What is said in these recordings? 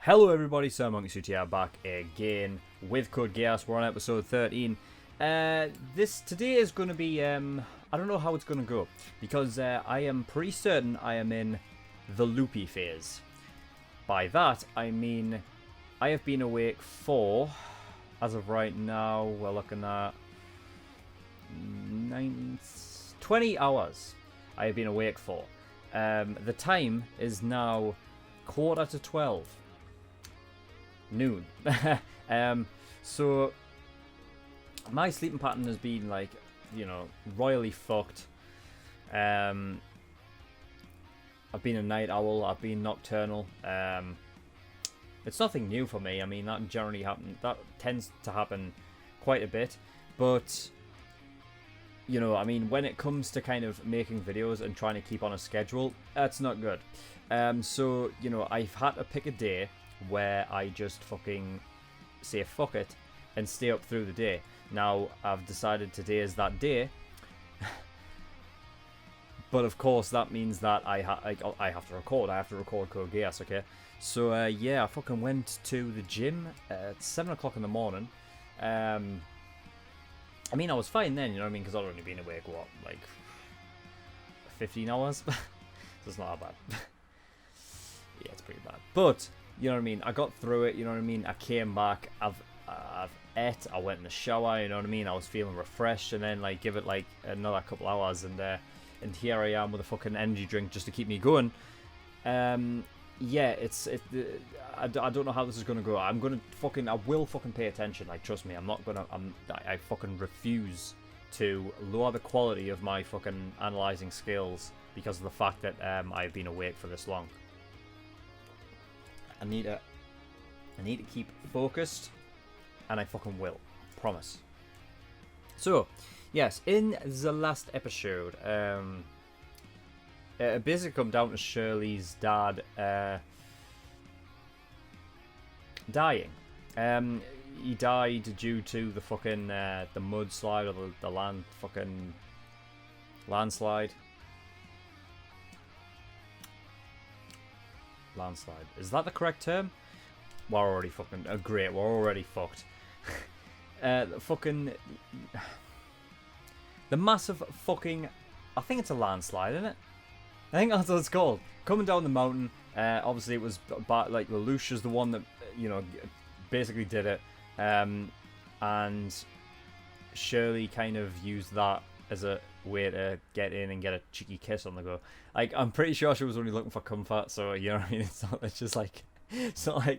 Hello everybody, SirMonkeySuit here, back again with code Geass. We're on episode 13. Today is going to be, I don't know how it's going to go, because I am pretty certain I am in the loopy phase. By that, I mean, I have been awake for, as of right now, we're looking at 20 hours I have been awake for. The time is now 11:45. Noon. So my sleeping pattern has been like, royally fucked. I've been a night owl, I've been nocturnal. It's nothing new for me. I mean, that tends to happen quite a bit, but I mean, when it comes to kind of making videos and trying to keep on a schedule, that's not good. So I've had to pick a day where I just fucking say fuck it and stay up through the day. Now, I've decided today is that day. But of course, that means that I have to record. I have to record Code Geass, okay? So, yeah, I fucking went to the gym at 7 o'clock in the morning. I mean, I was fine then, you know what I mean? Because I'd only been awake, what, like 15 hours? So it's not that bad. Yeah, it's pretty bad. But you know what I mean? I got through it, you know what I mean? I came back, I've ate, I went in the shower, you know what I mean? I was feeling refreshed, and then give it another couple hours, and here I am with a fucking energy drink just to keep me going. Yeah, I don't know how this is gonna go. I will fucking pay attention. Like, trust me, I fucking refuse to lower the quality of my fucking analyzing skills because of the fact that I've been awake for this long. I need to keep focused, and I fucking will. Promise. So, yes, in the last episode, it basically come down to Shirley's dad dying. He died due to the fucking the mudslide, or the landslide. Landslide. Is that the correct term? We're already fucking... great, we're already fucked. The massive fucking... I think it's a landslide, isn't it? I think that's what it's called. Coming down the mountain. Obviously it was... Lelouch is the one that, basically did it. And Shirley kind of used that as a way to get in and get a cheeky kiss on the go. I'm pretty sure she was only looking for comfort, so you know what I mean. It's not like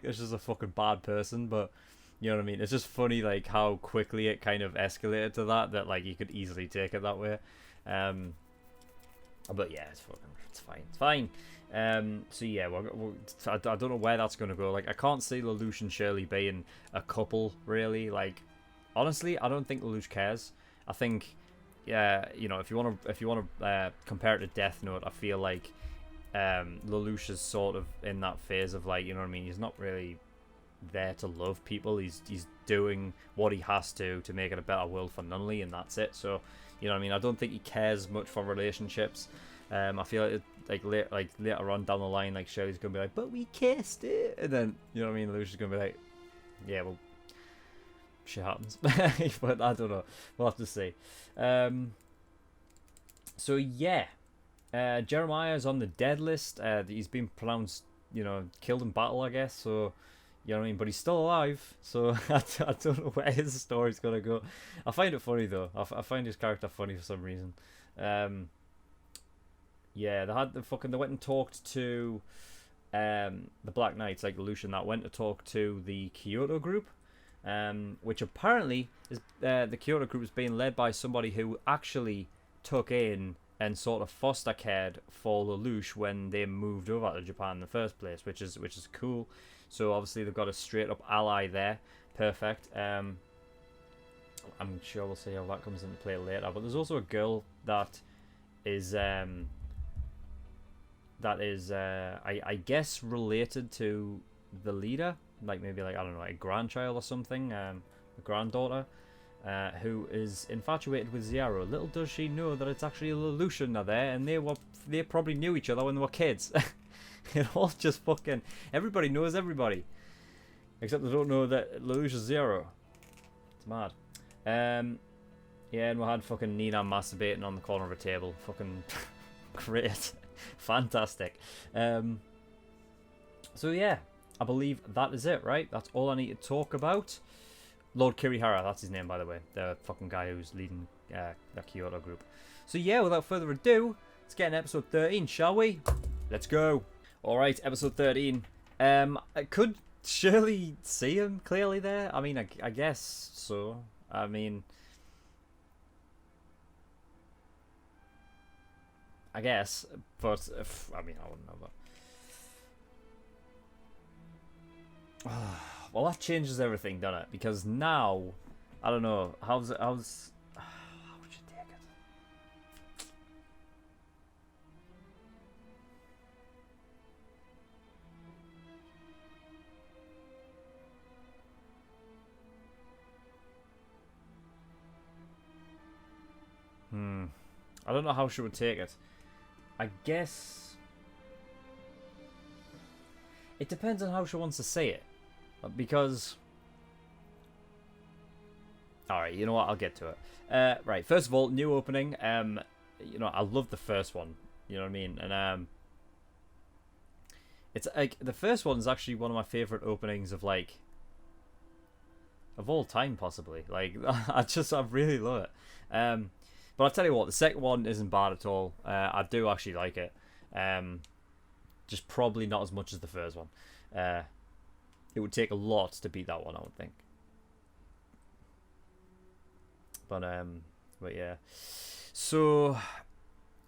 it's just a fucking bad person, but you know what I mean. It's just funny how quickly it kind of escalated to that you could easily take it that way. But yeah, it's fine. So yeah, I don't know where that's gonna go. I can't see Lelouch and Shirley being a couple really. Honestly, I don't think Lelouch cares. I think. Yeah, if you want to compare it to Death Note, I feel like Lelouch is sort of in that phase of you know what I mean. He's not really there to love people. He's doing what he has to make it a better world for Nunley, and that's it. So you know what I mean. I don't think he cares much for relationships. I feel later on down the line, Shirley's gonna be like, but we kissed it, and then you know what I mean. Lelouch is gonna be like, yeah, well. Shit happens. But I don't know, we'll have to see. So yeah, Jeremiah is on the dead list. He's been pronounced killed in battle, I guess, so you know what I mean, but he's still alive, so I don't know where his story's gonna go. I find it funny though. I find his character funny for some reason. Yeah, they went and talked to the Black Knights, Lelouch and that went to talk to the Kyoto group. Which apparently is the Kyoto group is being led by somebody who actually took in and sort of foster cared for Lelouch when they moved over to Japan in the first place, which is cool. So obviously they've got a straight up ally there. Perfect. I'm sure we'll see how that comes into play later. But there's also a girl that is I guess related to the leader. Maybe I don't know, a grandchild or something, a granddaughter, who is infatuated with Zero. Little does she know that it's actually Lelouch in there, and they probably knew each other when they were kids. It all just fucking... Everybody knows everybody. Except they don't know that Lelouch is zero. It's mad. Yeah, and we had fucking Nina masturbating on the corner of a table. Fucking great. Fantastic. So yeah, I believe that is it, right? That's all I need to talk about. Lord Kirihara, that's his name, by the way. The fucking guy who's leading the Kyoto group. So yeah, without further ado, let's get in episode 13, shall we? Let's go. Alright, episode 13. I could surely see him clearly there. I mean, I guess so. I mean... I guess, but I mean, I wouldn't know that. Well, that changes everything, doesn't it? Because now, I don't know, how would you take it? I don't know how she would take it. I guess it depends on how she wants to say it, because alright, you know what, I'll get to it. Right, first of all, new opening. You know, I love the first one, you know what I mean, and it's like the first one is actually one of my favorite openings of like of all time, possibly. Like I really love it. But I'll tell you what, the second one isn't bad at all. I do actually like it. Just probably not as much as the first one. It would take a lot to beat that one, I would think. But yeah. So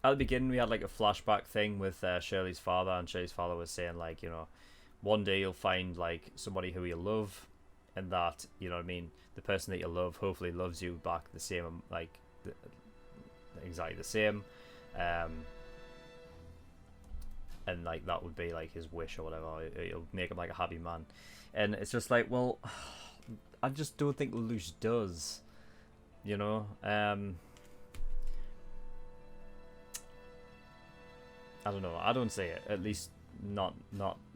at the beginning we had like a flashback thing with Shirley's father, and Shirley's father was saying like, you know, one day you'll find like somebody who you love, and that, you know what I mean, the person that you love hopefully loves you back the same, like exactly the same, and like that would be like his wish or whatever. It'll make him like a happy man, and it's just like, well, I just don't think Lelouch does, you know. I don't know, I don't say it, at least not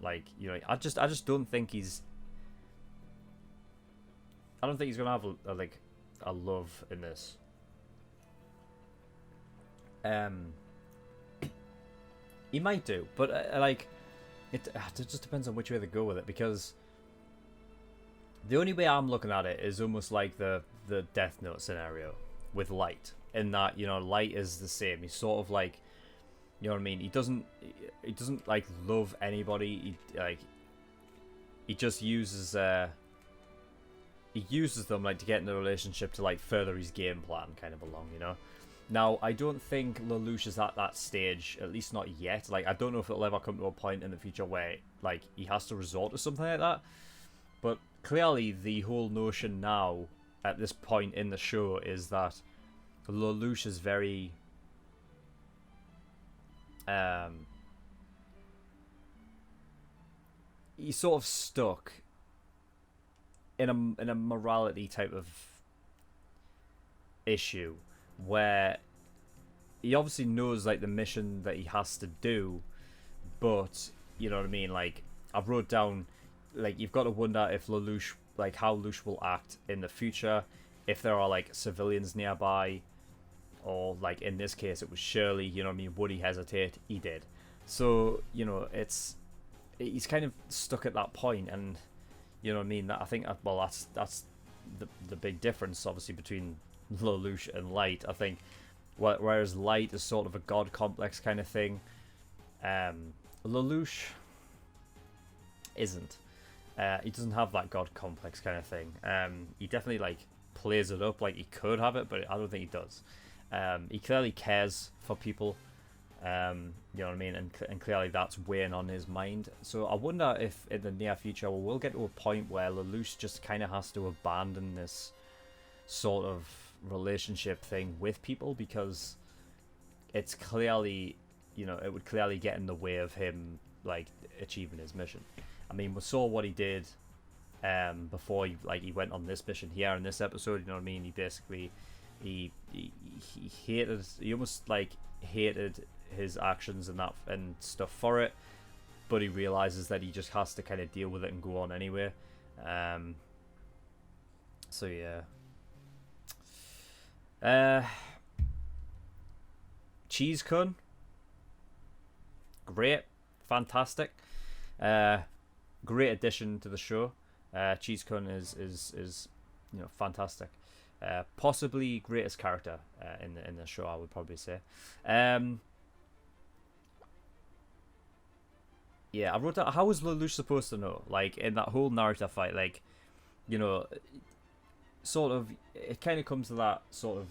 like, you know, I just don't think he's, I don't think he's gonna have a love in this. He might do, but like it just depends on which way they go with it, because the only way I'm looking at it is almost like the Death Note scenario with Light, in that, you know, Light is the same. He's sort of like, you know what I mean, he doesn't like love anybody. He just uses them like to get in the relationship to like further his game plan kind of along, you know. Now, I don't think Lelouch is at that stage, at least not yet. Like, I don't know if it'll ever come to a point in the future where, like, he has to resort to something like that. But clearly, the whole notion now, at this point in the show, is that Lelouch is very... he's sort of stuck in a morality type of issue, where he obviously knows like the mission that he has to do, but you know what I mean, like I wrote down, like, you've got to wonder if Lelouch, like how Lelouch will act in the future if there are like civilians nearby, or like in this case it was Shirley, you know what I mean, would he hesitate? He did. So, you know, he's kind of stuck at that point, and you know what I mean, that I think, well, that's the big difference obviously between Lelouch and Light. I think whereas Light is sort of a god complex kind of thing, Lelouch isn't. He doesn't have that god complex kind of thing. He definitely like plays it up like he could have it, but I don't think he does. He clearly cares for people, you know what I mean, and clearly that's weighing on his mind. So I wonder if in the near future we'll get to a point where Lelouch just kind of has to abandon this sort of relationship thing with people, because it's clearly, you know, it would clearly get in the way of him like achieving his mission. I mean, we saw what he did before he went on this mission here in this episode, you know what I mean. He basically he almost like hated his actions and stuff for it, but he realizes that he just has to kind of deal with it and go on anyway. So yeah. Cheese Kun, great, fantastic, great addition to the show. Cheese Kun is you know, fantastic. Possibly greatest character in the show, I would probably say. Yeah, I wrote that. How was Lelouch supposed to know? Like, in that whole Naruto fight, like, you know, sort of, it kind of comes to that sort of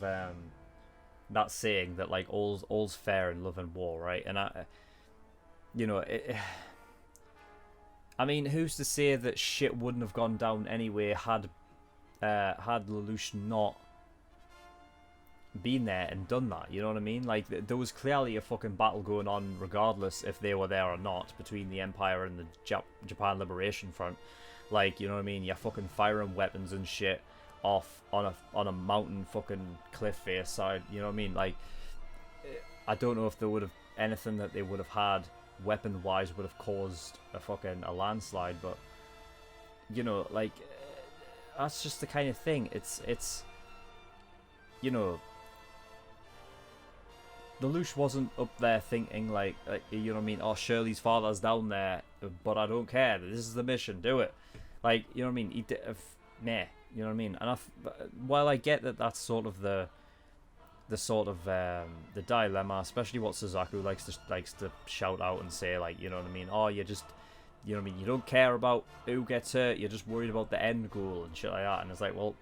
that saying that, like, all's fair in love and war, right? And you know, I mean, who's to say that shit wouldn't have gone down anyway had Lelouch not been there and done that, you know what I mean? Like, there was clearly a fucking battle going on regardless if they were there or not between the Empire and the Japan Liberation Front. Like, you know what I mean? You're fucking firing weapons and shit off on a mountain fucking cliff face side, you know what I mean? Like, I don't know if there would have anything that they would have had weapon wise would have caused a landslide, but you know, like, that's just the kind of thing. It's you know, Lelouch wasn't up there thinking like, you know what I mean, oh, Shirley's father's down there, but I don't care, this is the mission, do it. Like, you know what I mean, he did, meh, you know what I mean. And while I get that that's sort of the dilemma, especially what Suzaku likes to shout out and say, like, you know what I mean, oh, you just, you know what I mean, you don't care about who gets hurt, you're just worried about the end goal and shit like that. And it's like, well,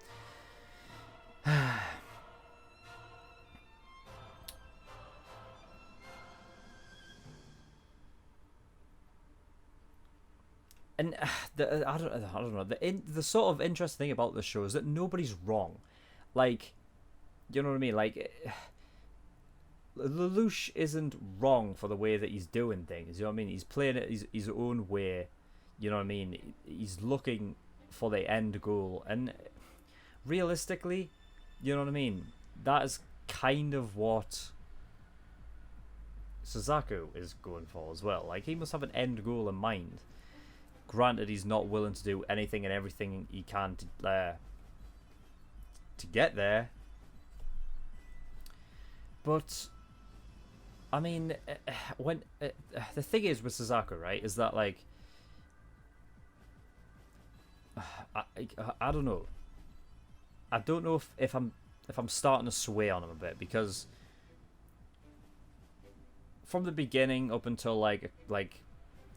and I don't know, the sort of interesting thing about this show is that nobody's wrong. Like, you know what I mean? Like, Lelouch isn't wrong for the way that he's doing things. You know what I mean? He's playing it his own way. You know what I mean? He's looking for the end goal. And realistically, you know what I mean? That is kind of what Suzaku is going for as well. Like, he must have an end goal in mind. Granted, he's not willing to do anything and everything he can to get there. But I mean, when the thing is with Suzaku, right, is that, like, I don't know. I don't know if I'm starting to sway on him a bit, because from the beginning up until like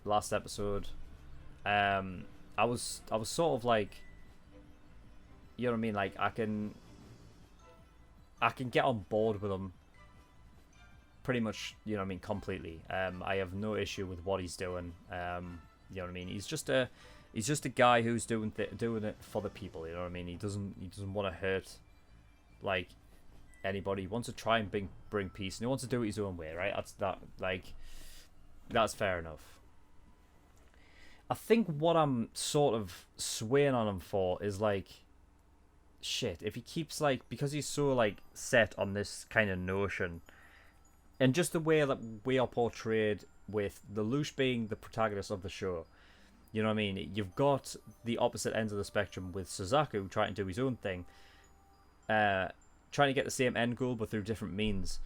last episode, I was sort of like, you know what I mean, like, I can get on board with him pretty much, you know what I mean, completely. I have no issue with what he's doing. You know what I mean? He's just a guy who's doing it for the people. You know what I mean? He doesn't want to hurt, like, anybody. He wants to try and bring peace, and he wants to do it his own way, right? That's fair enough. I think what I'm sort of swaying on him for is, like, shit, if he keeps, like, because he's so, like, set on this kind of notion, and just the way that we are portrayed with Lelouch being the protagonist of the show, you know what I mean? You've got the opposite ends of the spectrum with Suzaku trying to do his own thing, trying to get the same end goal but through different means.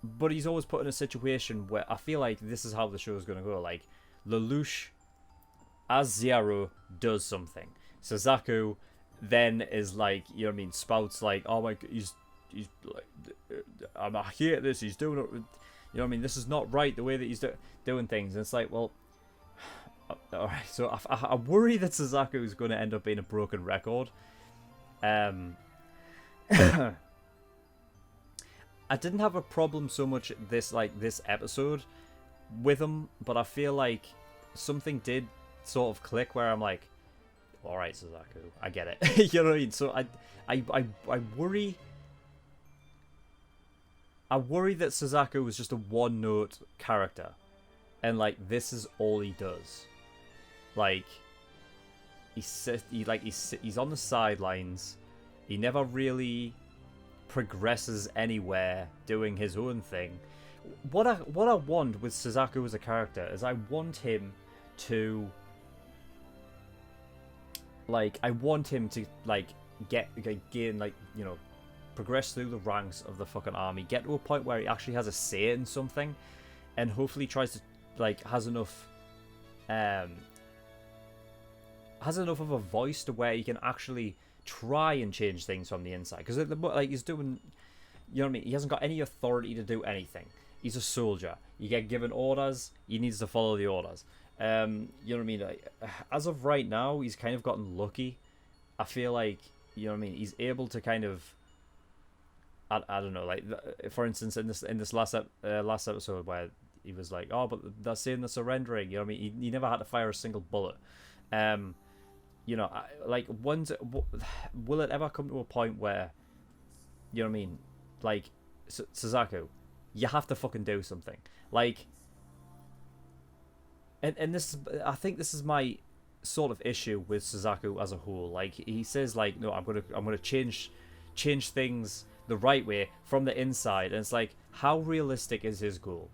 But he's always put in a situation where I feel like this is how the show is going to go. Like, Lelouch as Zero does something. Suzaku then is like, you know what I mean, spouts like, oh my god, he's like, I hate this, he's doing it, you know what I mean, this is not right, the way that he's doing things. And it's like, well, alright, so I worry that Suzaku is going to end up being a broken record. I didn't have a problem so much this episode with him, but I feel like something did sort of click where I'm like, alright, Suzaku, I get it. You know what I mean? So I worry that Suzaku was just a one-note character, and, like, this is all he does. Like, he's on the sidelines. He never really progresses anywhere doing his own thing. what I want with Suzaku as a character is I want him to like gain like, you know, progress through the ranks of the fucking army, get to a point where he actually has a say in something, and hopefully tries to like has enough of a voice to where he can actually try and change things from the inside. Because like he's doing, you know what I mean, he hasn't got any authority to do anything. He's a soldier. You get given orders, he needs to follow the orders. You know what I mean? Like, as of right now, he's kind of gotten lucky. I feel like, you know what I mean, he's able to kind of, I don't know, like, for instance, in this last episode where he was like, oh, but they're saying they're surrendering, you know what I mean? He never had to fire a single bullet. You know, like, will it ever come to a point where, you know what I mean, like, Suzaku, you have to fucking do something, like, and this, I think this is my sort of issue with Suzaku as a whole. Like, he says, like, no, I'm gonna change things the right way from the inside, and it's like, how realistic is his goal?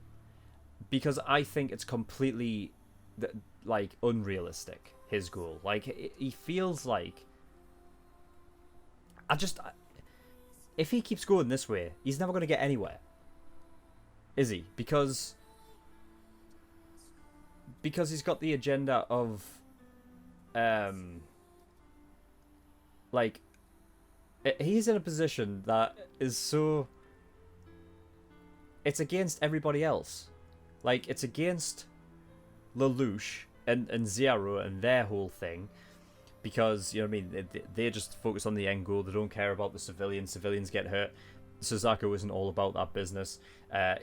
Because I think it's completely like unrealistic, his goal. Like, he feels like, if he keeps going this way, he's never going to get anywhere, is he? Because he's got the agenda of like, he's in a position that is so, it's against everybody else. Like, it's against Lelouch and Zero and their whole thing, because, you know what I mean, they just focus on the end goal. They don't care about the civilians. Civilians get hurt. Suzaku isn't all about that business.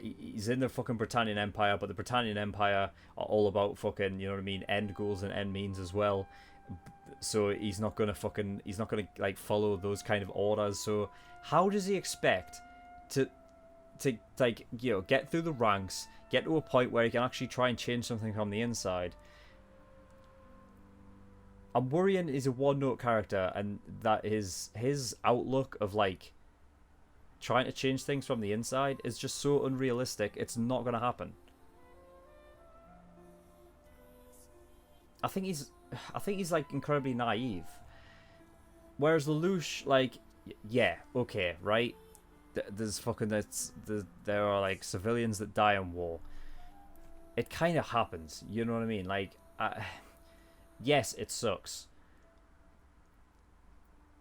He's in the fucking Britannian Empire, but the Britannian Empire are all about fucking, you know what I mean, end goals and end means as well. So he's not gonna like follow those kind of orders. So how does he expect to like, you know, get through the ranks, get to a point where he can actually try and change something from the inside? I'm worrying he's a one-note character, and that his outlook of like trying to change things from the inside is just so unrealistic. It's not gonna happen. I think he's like incredibly naive. Whereas Lelouch, like, yeah, okay, right? There are like civilians that die in war. It kind of happens, you know what I mean? Like, yes, it sucks.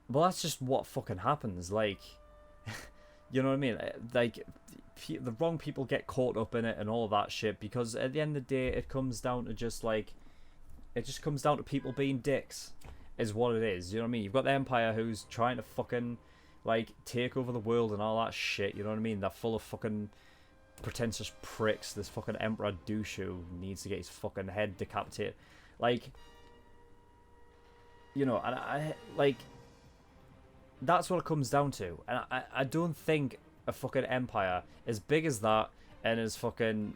But that's just what fucking happens. Like, you know what I mean? Like, the wrong people get caught up in it and all of that shit, because at the end of the day, it comes down to just like, it just comes down to people being dicks, is what it is. You know what I mean? You've got the Empire who's trying to fucking like take over the world and all that shit. You know what I mean? They're full of fucking pretentious pricks. This fucking Emperor douche who needs to get his fucking head decapitated. Like, you know, and I like, that's what it comes down to. And I don't think a fucking empire as big as that and as fucking,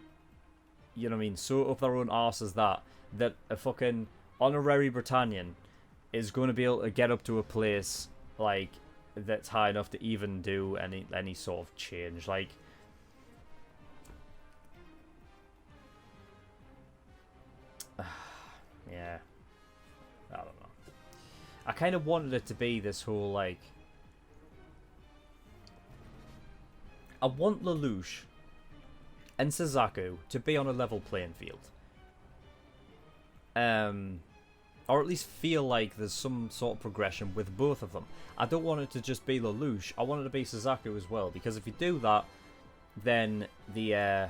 you know what I mean, so up their own arse as that a fucking honorary Britannian is going to be able to get up to a place like that's high enough to even do any sort of change. Like, yeah, I don't know. I kind of wanted it to be this whole like, I want Lelouch and Suzaku to be on a level playing field. Or at least feel like there's some sort of progression with both of them. I don't want it to just be Lelouch. I want it to be Suzaku as well, because if you do that, then the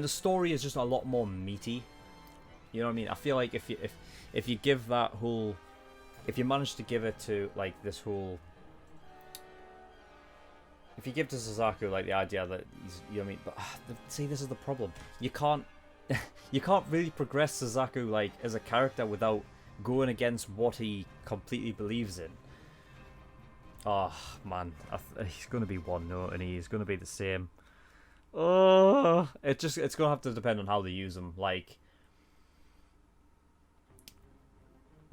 story is just a lot more meaty. You know what I mean? I feel like if you give that whole, if you manage to give it to like this whole, if you give to Suzaku like the idea that he's, you know what I mean? But see, this is the problem. You can't really progress Suzaku like as a character without going against what he completely believes in. Oh man, he's gonna be one note and he's gonna be the same. Oh, it's gonna have to depend on how they use him, like,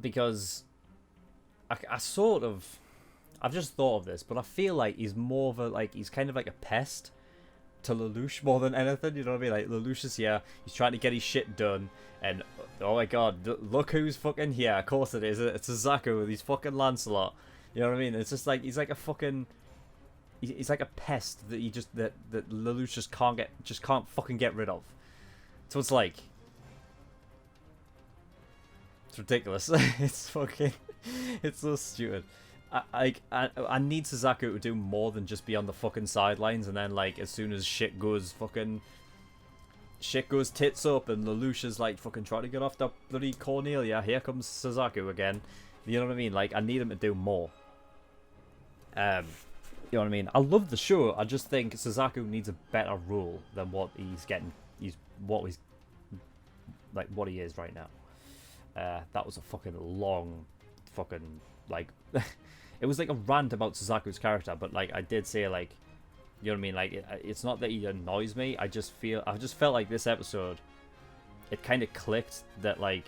because I I've just thought of this, but I feel like he's more of a, like, he's kind of like a pest to Lelouch more than anything, you know what I mean? Like, Lelouch is here, he's trying to get his shit done, and oh my god, look who's fucking here. Of course it is, it's Suzaku with his fucking Lancelot, you know what I mean? It's just like, he's like a fucking, he's like a pest that that Lelouch just can't fucking get rid of. So it's like, it's ridiculous. It's fucking, it's so stupid. I need Suzaku to do more than just be on the fucking sidelines, and then, like, as soon as shit goes tits up and Lelouch is like fucking trying to get off the bloody Cornelia, here comes Suzaku again. You know what I mean? Like, I need him to do more. You know what I mean? I love the show. I just think Suzaku needs a better role than what he's getting. What he is right now. That was a fucking long, fucking, like, it was like a rant about Suzaku's character, but, like, I did say, like, you know what I mean? Like, it's not that he annoys me. I just felt like this episode, it kind of clicked that, like,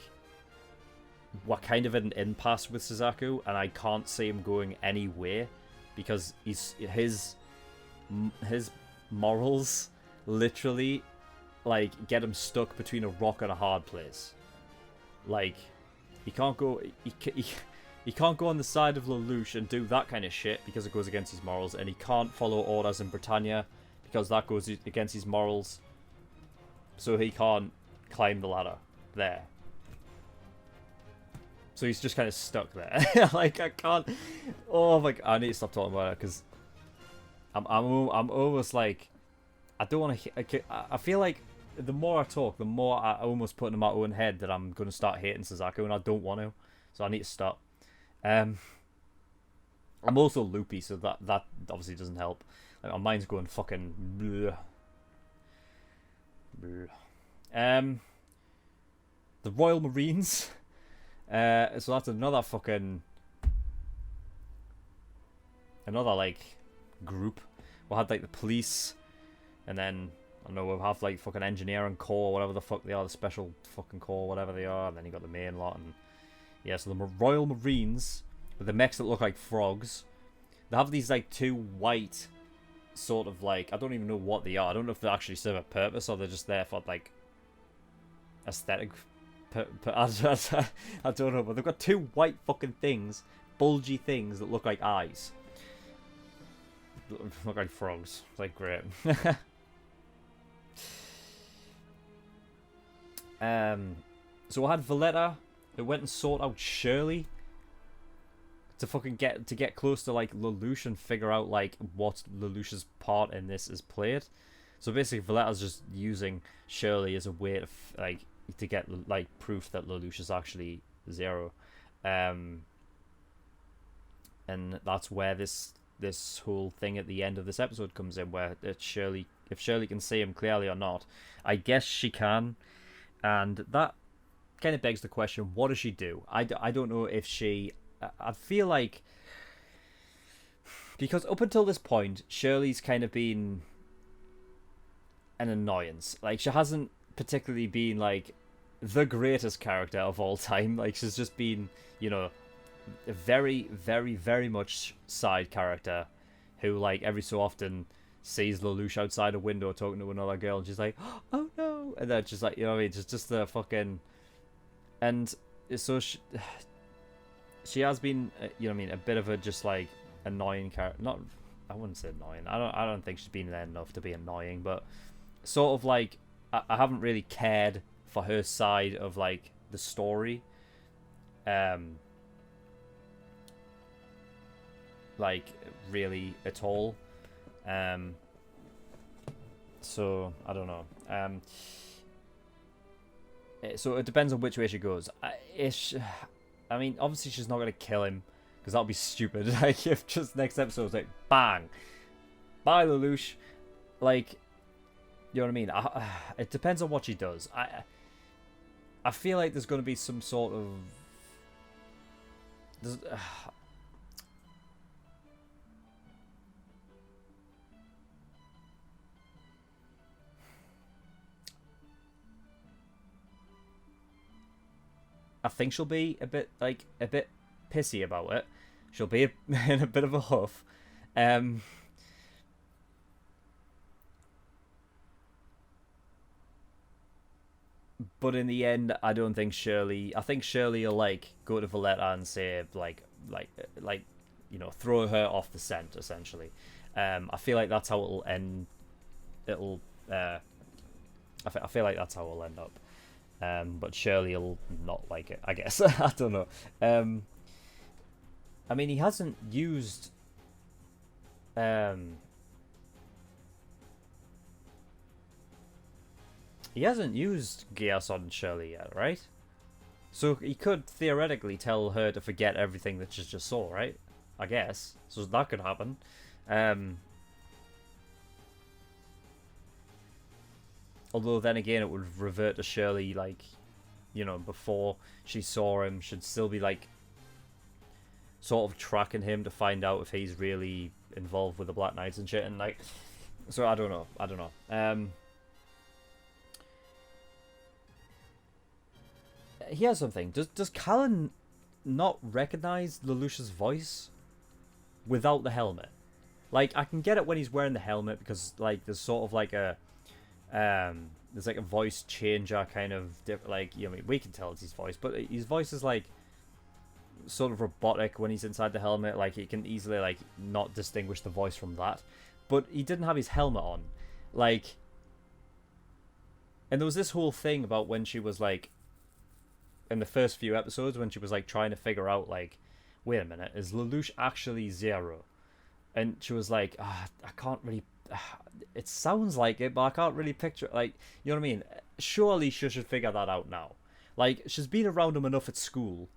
we're kind of at an impasse with Suzaku, and I can't see him going anywhere because his morals literally, like, get him stuck between a rock and a hard place. Like, he can't go. He can't go on the side of Lelouch and do that kind of shit because it goes against his morals, and he can't follow orders in Britannia because that goes against his morals. So he can't climb the ladder there. So he's just kind of stuck there. Like, I can't. Oh my god, I need to stop talking about it because I'm almost like, I don't want to. I feel like the more I talk, the more I almost put in my own head that I'm going to start hating Suzaku, and I don't want to. So I need to stop. I'm also loopy, so that obviously doesn't help. Like, my mind's going fucking bleh. Bleh. The Royal Marines. So that's another like group. We'll have like the police, and then I don't know, we'll have like fucking engineering corps, whatever the fuck they are, the special fucking corps, whatever they are, and then you got the main lot, and yeah, so the Royal Marines with the mechs that look like frogs. They have these like two white sort of, like, I don't even know what they are. I don't know if they actually serve a purpose or they're just there for like aesthetic. I don't know, but they've got two white fucking things, bulgy things that look like eyes. Look like frogs. It's like great. So I had Valletta, who went and sought out Shirley to fucking get close to like Lelouch and figure out like what Lelouch's part in this is played. So basically, Valletta's just using Shirley as a way to get like proof that Lelouch is actually Zero, and that's where this whole thing at the end of this episode comes in, where if Shirley can see him clearly or not. I guess she can, and that kind of begs the question: what does she do? I don't know if she. I feel like, because up until this point, Shirley's kind of been an annoyance. Like, she hasn't particularly been like the greatest character of all time. Like, she's just been, you know, a very, very, very much side character who, like, every so often sees Lelouch outside a window talking to another girl, and she's like, oh no, and then just like, you know what I mean, just the fucking, and so she has been, you know what I mean, a bit of a just like annoying character. Not, I wouldn't say annoying. I don't think she's been there enough to be annoying, but sort of like I haven't really cared for her side of like the story, like really at all. So I don't know. So it depends on which way she goes. I mean, obviously she's not gonna kill him, because that'll be stupid. Like, if just next episode's like, bang, bye Lelouch. Like, you know what I mean? It depends on what she does. I feel like there's gonna be some sort of. I think she'll be a bit pissy about it, She'll be in a bit of a huff. Um, but in the end, I don't think Shirley. I think Shirley will like go to Valletta and say like throw her off the scent essentially. I feel like that's how it'll end. It'll. I feel like that's how it'll end up. But Shirley will not like it, I guess. I don't know. I mean, he hasn't used. He hasn't used Geass on Shirley yet, right? So he could theoretically tell her to forget everything that she just saw, right? I guess. So that could happen. Although then again, it would revert to Shirley, like, before she saw him, should still be, like, sort of tracking him to find out if he's really involved with the Black Knights and shit. And, like, so I don't know. Here's something. Does Callan not recognize Lelouch's voice without the helmet? Like, I can get it when he's wearing the helmet because, like, there's sort of like a there's like a voice changer kind of like, I mean, we can tell it's his voice, but his voice is like sort of robotic when he's inside the helmet. Like, he can easily like not distinguish the voice from that. But he didn't have his helmet on, like, and there was this whole thing about when she was like in the first few episodes when she was like trying to figure out like, wait a minute, is Lelouch actually Zero? And she was like, I can't really. It sounds like it, but I can't really picture it. Like, you know what I mean? Surely she should figure that out now. Like, she's been around him enough at school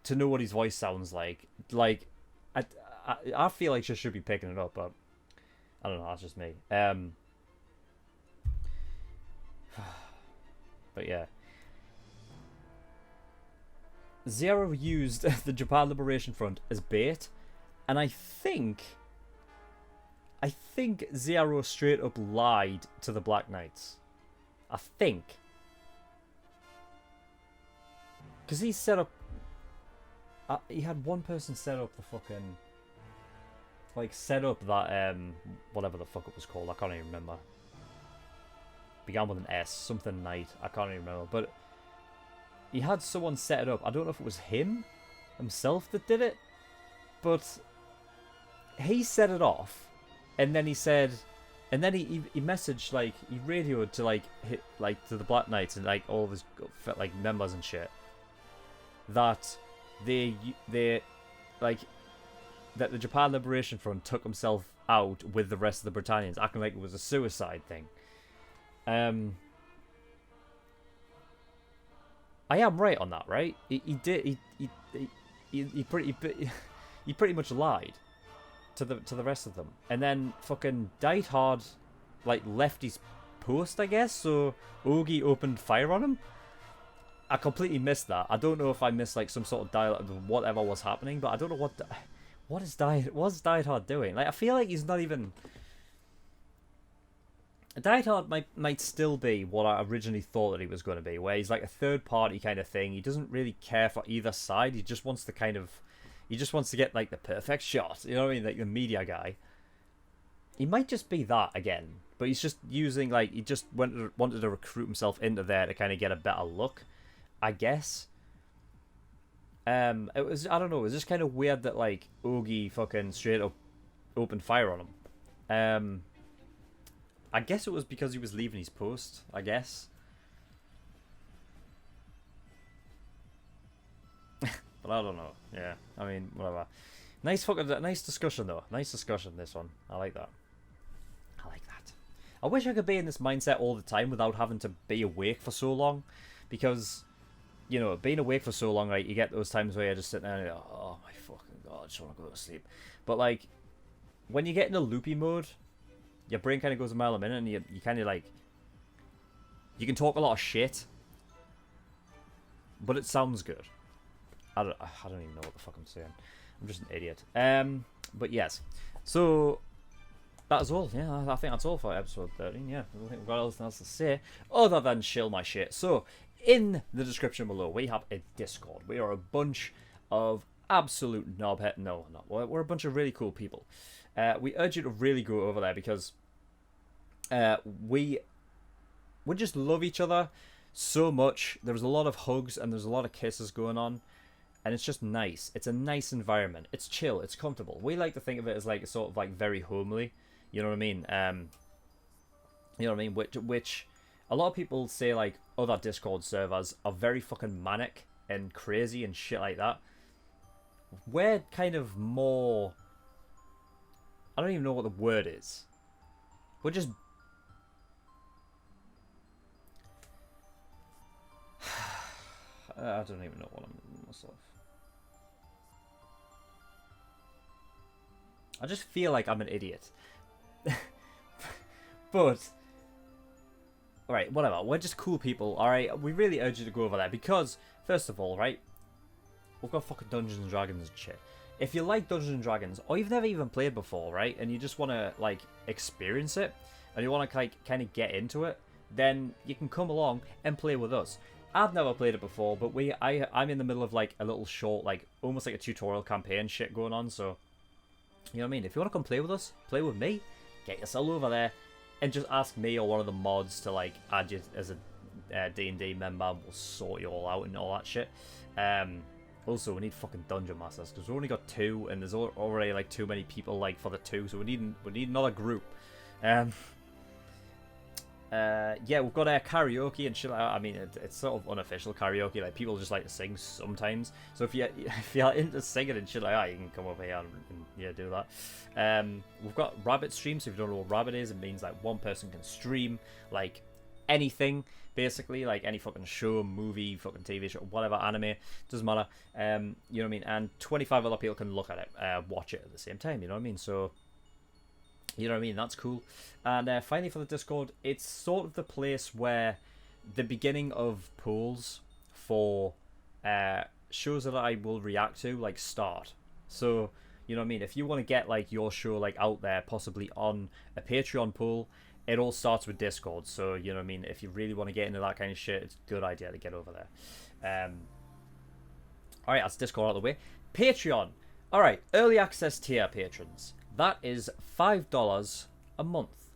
to know what his voice sounds like. Like, I feel like she should be picking it up, but I don't know. That's just me. But yeah. Zero used the Japan Liberation Front as bait, and I think Zero straight up lied to the Black Knights. I think. Because he set up... he had one person set up the fucking... Like, set up that, whatever the fuck it was called. I can't even remember. Began with an S. Something Knight. I can't even remember. But he had someone set it up. I don't know if it was himself that did it. But he set it off. And then he said, and then he messaged, like, he radioed to, like, hit, like, to the Black Knights and, like, all of his, like, members and shit, that they like, that the Japan Liberation Front took himself out with the rest of the Britannians, acting like it was a suicide thing. I am right on that, right? He pretty much lied to the rest of them, and then fucking died hard, like, left his post, I guess, so Ogi opened fire on him. I completely missed that. I don't know if I missed like some sort of dialogue of whatever was happening, but I don't know what's Died Hard doing. Like, I feel like he's not even... Died Hard might still be what I originally thought that he was going to be, where he's like a third party kind of thing. He doesn't really care for either side. He just wants to get like the perfect shot. You know what I mean? Like the media guy. He might just be that again, but he's just using, like, he just wanted to recruit himself into there to kind of get a better look, I guess. It was, I don't know, it was just kind of weird that, like, Ogi fucking straight up opened fire on him. I guess it was because he was leaving his post, I guess. But I don't know. Yeah, I mean, whatever. Nice discussion, though. Nice discussion, this one. I like that. I wish I could be in this mindset all the time without having to be awake for so long. Because, you know, being awake for so long, like, you get those times where you're just sitting there and you're like, oh my fucking god, I just want to go to sleep. But, like, when you get in a loopy mode, your brain kind of goes a mile a minute, and you kind of, like, you can talk a lot of shit, but it sounds good. I don't even know what the fuck I'm saying. I'm just an idiot. But yes. So, that's all. Yeah, I think that's all for episode 13. Yeah, I don't think we've got anything else to say other than chill my shit. So, in the description below, we have a Discord. We are a bunch of absolute knobhead. No, not. We're a bunch of really cool people. We urge you to really go over there because we just love each other so much. There's a lot of hugs and there's a lot of kisses going on, and it's just nice. It's a nice environment. It's chill. It's comfortable. We like to think of it as like sort of like very homely. You know what I mean? You know what I mean? Which a lot of people say like other Discord servers are very fucking manic and crazy and shit like that. We're kind of more. I don't even know what the word is. We're just. I don't even know what I'm myself. I just feel like I'm an idiot. But alright, whatever. We're just cool people, alright? We really urge you to go over there because, first of all, right, we've got fucking Dungeons and Dragons and shit. If you like Dungeons and Dragons, or you've never even played before, right, and you just want to, like, experience it, and you want to, like, kind of get into it, then you can come along and play with us. I've never played it before, but I'm in the middle of, like, a little short, like, almost like a tutorial campaign shit going on, so, you know what I mean? If you want to come play with us, play with me, get yourself over there, and just ask me or one of the mods to, like, add you as a D&D member. We'll sort you all out and all that shit. Also, we need fucking dungeon masters because we've only got 2, and there's already like too many people like for the 2, so we need another group. Yeah, we've got karaoke and shit like that. I mean, it's sort of unofficial karaoke. Like people just like to sing sometimes. So if you're into singing and shit like that, you can come over here and yeah, do that. We've got rabbit streams. So if you don't know what rabbit is, it means like one person can stream like anything. Basically, like any fucking show, movie, fucking TV show, whatever, anime, doesn't matter. You know what I mean? And 25 other people can look at it, watch it at the same time, you know what I mean? So, you know what I mean? That's cool. And finally for the Discord, it's sort of the place where the beginning of polls for shows that I will react to, like, start. So, you know what I mean? If you want to get, like, your show, like, out there, possibly on a Patreon poll, it all starts with Discord, so, you know what I mean, if you really want to get into that kind of shit, it's a good idea to get over there. Alright, that's Discord out of the way. Patreon. Alright, early access tier patrons. That is $5 a month.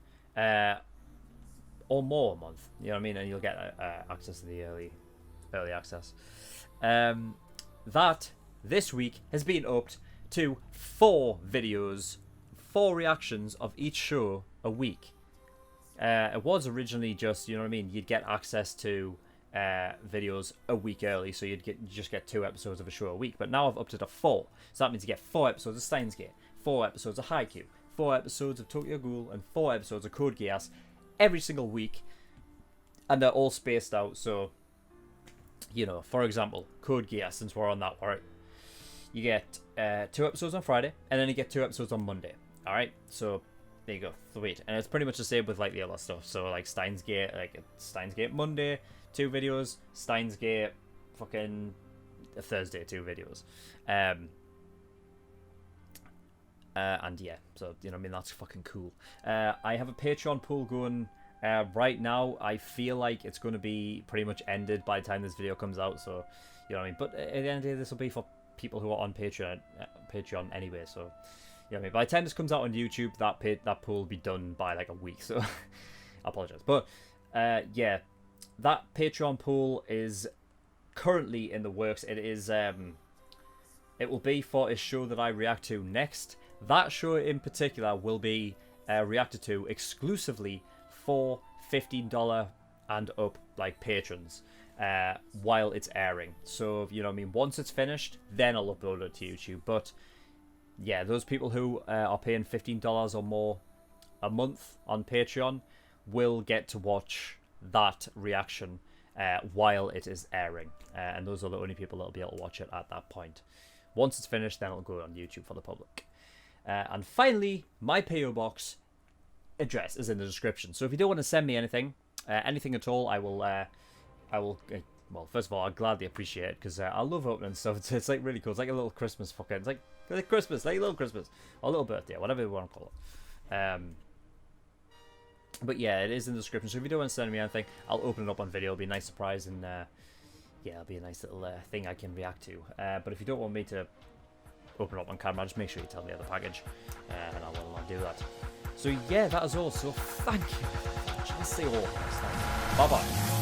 Or more a month, you know what I mean, and you'll get access to the early access. That, this week, has been upped to 4 videos, 4 reactions of each show a week. It was originally just, you know what I mean, you'd get access to videos a week early, so you just get 2 episodes of a show a week, but now I've upped it to 4, so that means you get 4 episodes of Steins Gate, 4 episodes of Haikyuu, 4 episodes of Tokyo Ghoul, and 4 episodes of Code Geass every single week, and they're all spaced out, so, you know, for example, Code Geass, since we're on that, alright, you get 2 episodes on Friday, and then you get 2 episodes on Monday, alright, so there you go, sweet. And it's pretty much the same with like the other stuff. So like Steins Gate, like Steins Gate Monday, 2 videos. Steins Gate fucking Thursday, 2 videos. And yeah, so you know what I mean, that's fucking cool. I have a Patreon pool going right now. I feel like it's going to be pretty much ended by the time this video comes out. So you know what I mean. But at the end of the day, this will be for people who are on Patreon anyway. So. You know what I mean? By the time this comes out on YouTube, that pool will be done by like a week, so I apologize. But yeah, that Patreon pool is currently in the works. It is it will be for a show that I react to next. That show in particular will be reacted to exclusively for $15 and up like patrons while it's airing. So you know what I mean, once it's finished, then I'll upload it to YouTube. But yeah, those people who are paying $15 or more a month on Patreon will get to watch that reaction while it is airing. And those are the only people that will be able to watch it at that point. Once it's finished, then it'll go on YouTube for the public. And finally, my PO Box address is in the description. So if you don't want to send me anything, anything at all, I will, well, first of all, I'd gladly appreciate it, because I love opening stuff. It's like really cool. It's like a little Christmas fucking, it's like Christmas, like a little Christmas, or a little birthday, whatever you want to call it. But yeah, it is in the description, so if you don't want to send me anything, I'll open it up on video. It'll be a nice surprise, and yeah, it'll be a nice little thing I can react to. But if you don't want me to open it up on camera. Just make sure you tell me the package, and I will do that. So yeah, that is all. So thank you very much. I'll see you all next time. Bye bye.